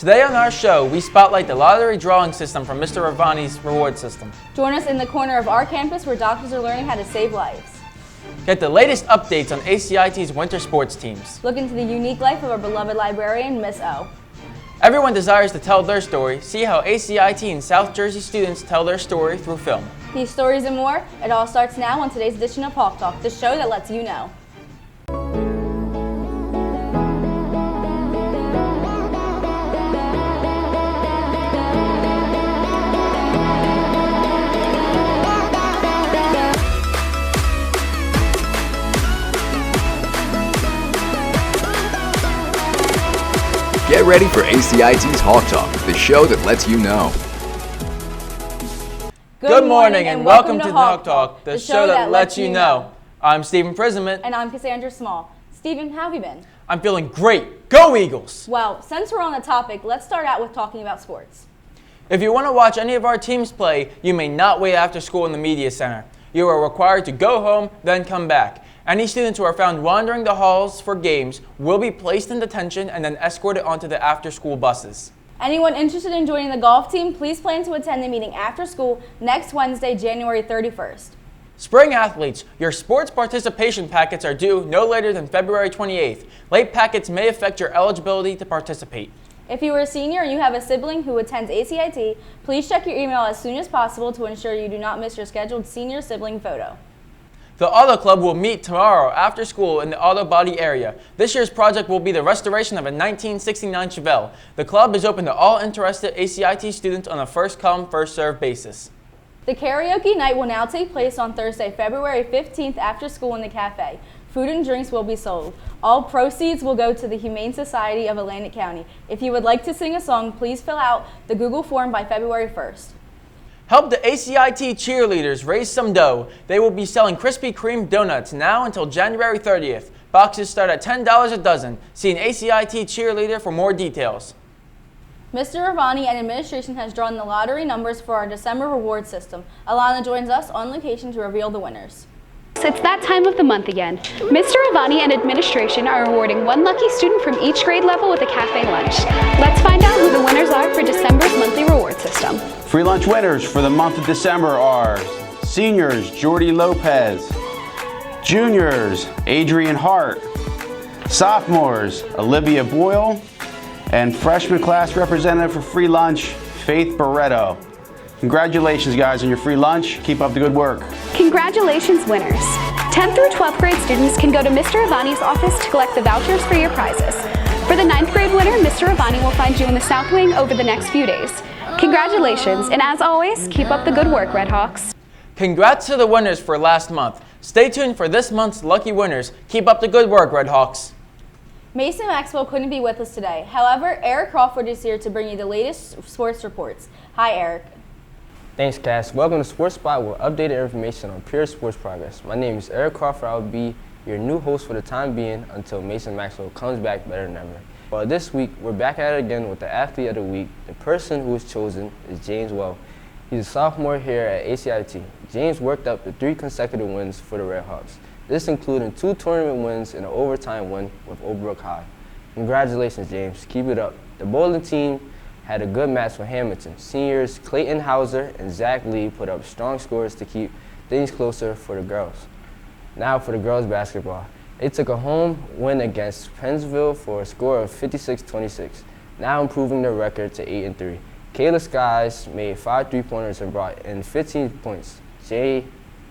Today on our show, we spotlight the lottery drawing system from Mr. Ravani's reward system. Join us in the corner of our campus where doctors are learning how to save lives. Get the latest updates on ACIT's winter sports teams. Look into the unique life of our beloved librarian, Miss O. Everyone desires to tell their story. See how ACIT and South Jersey students tell their story through film. These stories and more, it all starts now on today's edition of Tawk, the show that lets you know. Get ready for ACIT's Hawk Talk, the show that lets you know. Good morning and welcome to Hawk Talk, the show that lets you know. I'm Stephen Prisman. And I'm Cassandra Small. Stephen, how have you been? I'm feeling great. Go Eagles! Well, since we're on the topic, let's start out with talking about sports. If you want to watch any of our teams play, you may not wait after school in the media center. You are required to go home, then come back. Any students who are found wandering the halls for games will be placed in detention and then escorted onto the after-school buses. Anyone interested in joining the golf team, please plan to attend the meeting after school next Wednesday, January 31st. Spring athletes, your sports participation packets are due no later than February 28th. Late packets may affect your eligibility to participate. If you are a senior or you have a sibling who attends ACIT, please check your email as soon as possible to ensure you do not miss your scheduled senior sibling photo. The Auto Club will meet tomorrow after school in the auto body area. This year's project will be the restoration of a 1969 Chevelle. The club is open to all interested ACIT students on a first-come, first-served basis. The karaoke night will now take place on Thursday, February 15th after school in the cafe. Food and drinks will be sold. All proceeds will go to the Humane Society of Atlantic County. If you would like to sing a song, please fill out the Google form by February 1st. Help the ACIT cheerleaders raise some dough. They will be selling Krispy Kreme donuts now until January 30th. Boxes start at $10 a dozen. See an ACIT cheerleader for more details. Mr. Ravani and administration has drawn the lottery numbers for our December reward system. Alana joins us on location to reveal the winners. It's that time of the month again. Mr. Ravani and administration are awarding one lucky student from each grade level with a cafe lunch. Let's find out who the winners are for December's monthly reward system. Free lunch winners for the month of December are seniors Jordy Lopez, juniors Adrian Hart, sophomores Olivia Boyle, and freshman class representative for free lunch Faith Barreto. Congratulations guys on your free lunch. Keep up the good work. Congratulations winners. 10th through 12th grade students can go to Mr. Ravani's office to collect the vouchers for your prizes. For the 9th grade winner, Mr. Ravani will find you in the South Wing over the next few days. Congratulations, and as always, keep up the good work, Red Hawks. Congrats to the winners for last month. Stay tuned for this month's lucky winners. Keep up the good work, Red Hawks. Mason Maxwell couldn't be with us today. However, Eric Crawford is here to bring you the latest sports reports. Hi, Eric. Thanks, Cass. Welcome to Sports Spot with updated information on pure sports progress. My name is Eric Crawford. I will be your new host for the time being until Mason Maxwell comes back better than ever. Well, this week, we're back at it again with the Athlete of the Week. The person who was chosen is James Well. He's a sophomore here at ACIT. James worked up to 3 consecutive wins for the Red Hawks. This including 2 tournament wins and an overtime win with Oak High. Congratulations, James. Keep it up. The bowling team had a good match with Hamilton. Seniors Clayton Hauser and Zach Lee put up strong scores to keep things closer for the girls. Now for the girls basketball. They took a home win against Pennsville for a score of 56-26, now improving their record to 8-3. Kayla Skies made 5 3-pointers and brought in 15 points. Jay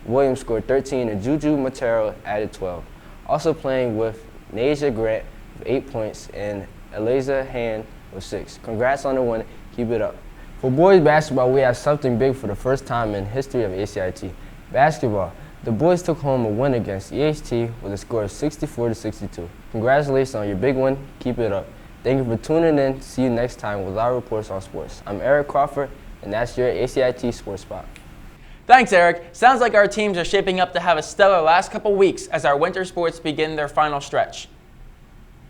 Williams scored 13 and Juju Matero added 12. Also playing with Nasia Grant with 8 points and Eliza Hand with 6. Congrats on the win. Keep it up. For boys basketball, we have something big for the first time in history of ACIT. Basketball. The boys took home a win against EHT with a score of 64-62. Congratulations on your big win. Keep it up. Thank you for tuning in. See you next time with our reports on sports. I'm Eric Crawford, and that's your ACIT Sports Spot. Thanks, Eric. Sounds like our teams are shaping up to have a stellar last couple weeks as our winter sports begin their final stretch.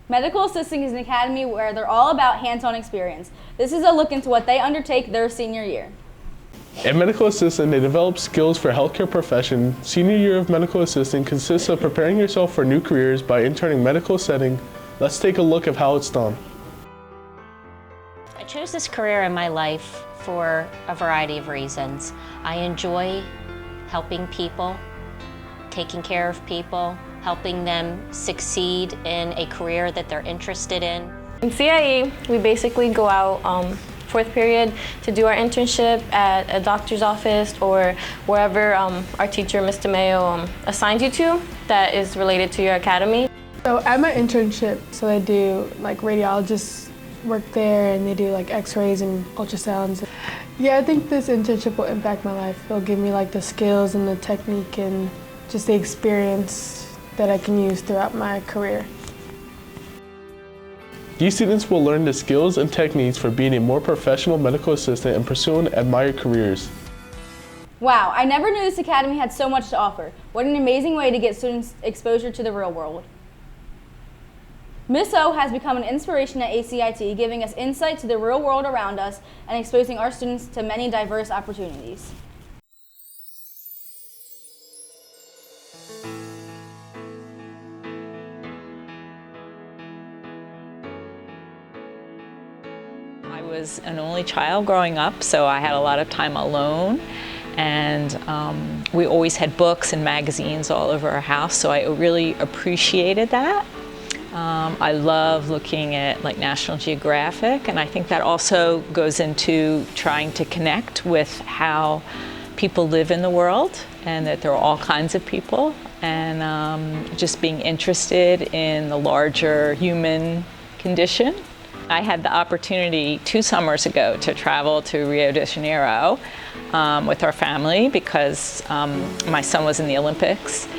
Medical Assisting is an academy where they're all about hands-on experience. This is a look into what they undertake their senior year. At Medical Assistant, they develop skills for healthcare profession. Senior year of Medical Assistant consists of preparing yourself for new careers by interning medical setting. Let's take a look at how it's done. I chose this career in my life for a variety of reasons. I enjoy helping people, taking care of people, helping them succeed in a career that they're interested in. In CIE, we basically go out fourth period to do our internship at a doctor's office or wherever our teacher, Mr. Mayo, assigns you to that is related to your academy. So at my internship, so I do like radiologists work there and they do like x-rays and ultrasounds. Yeah, I think this internship will impact my life. It'll give me like the skills and the technique and just the experience that I can use throughout my career. These students will learn the skills and techniques for being a more professional medical assistant and pursuing admired careers. Wow, I never knew this academy had so much to offer. What an amazing way to get students exposure to the real world. Miss O has become an inspiration at ACIT, giving us insight to the real world around us and exposing our students to many diverse opportunities. I was an only child growing up, so I had a lot of time alone, and we always had books and magazines all over our house, so I really appreciated that. I love looking at like National Geographic, and I think that also goes into trying to connect with how people live in the world and that there are all kinds of people, and just being interested in the larger human condition. I had the opportunity 2 summers ago to travel to Rio de Janeiro with our family because my son was in the Olympics.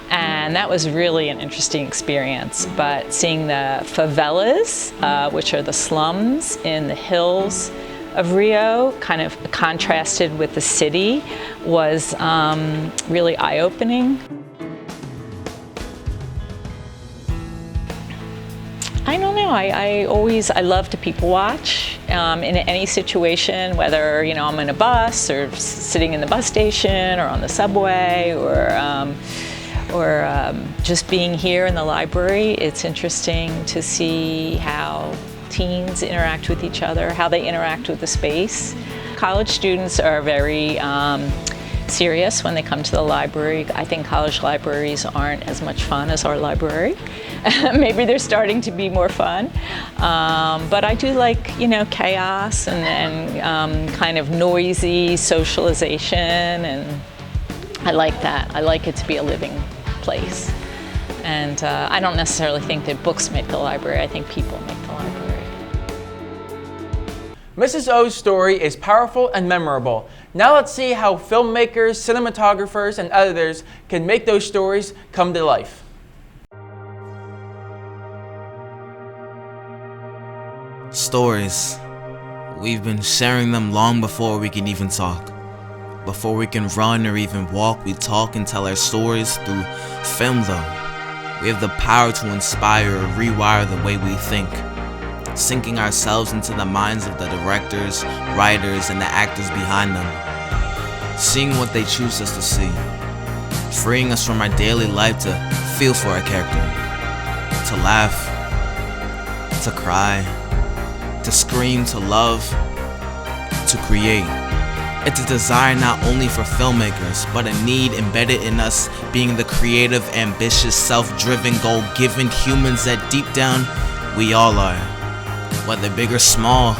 And that was really an interesting experience. But seeing the favelas, which are the slums in the hills of Rio, kind of contrasted with the city, was really eye-opening. I don't know, I love to people watch in any situation, whether I'm in a bus or sitting in the bus station or on the subway or just being here in the library. It's interesting to see how teens interact with each other, how they interact with the space. College students are very serious when they come to the library. I think college libraries aren't as much fun as our library. Maybe they're starting to be more fun. But I do like, chaos and kind of noisy socialization, and I like that. I like it to be a living place. And I don't necessarily think that books make the library. I think people make the library. Mrs. O's story is powerful and memorable. Now let's see how filmmakers, cinematographers, and editors can make those stories come to life. Stories. We've been sharing them long before we can even talk. Before we can run or even walk, we talk and tell our stories through film though. We have the power to inspire or rewire the way we think, sinking ourselves into the minds of the directors, writers, and the actors behind them, seeing what they choose us to see, freeing us from our daily life to feel for our character, to laugh, to cry, to scream, to love, to create. It's a desire not only for filmmakers, but a need embedded in us being the creative, ambitious, self-driven, goal-given humans that deep down, we all are. Whether big or small,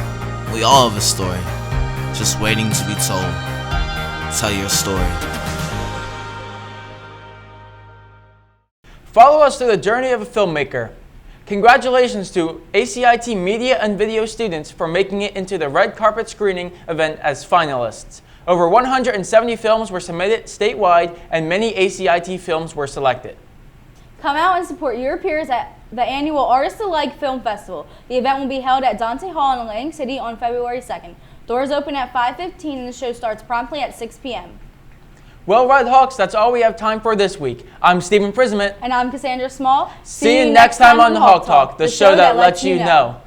we all have a story, just waiting to be told. Tell your story. Follow us through the journey of a filmmaker. Congratulations to ACIT media and video students for making it into the red carpet screening event as finalists. Over 170 films were submitted statewide and many ACIT films were selected. Come out and support your peers at the annual Artists Alike Film Festival. The event will be held at Dante Hall in Atlantic City on February 2nd. Doors open at 5:15 and the show starts promptly at 6 p.m. Well, Red Hawks, that's all we have time for this week. I'm Stephen Prismet. And I'm Cassandra Small. See you next time on the Hawk Talk, the show that lets you know.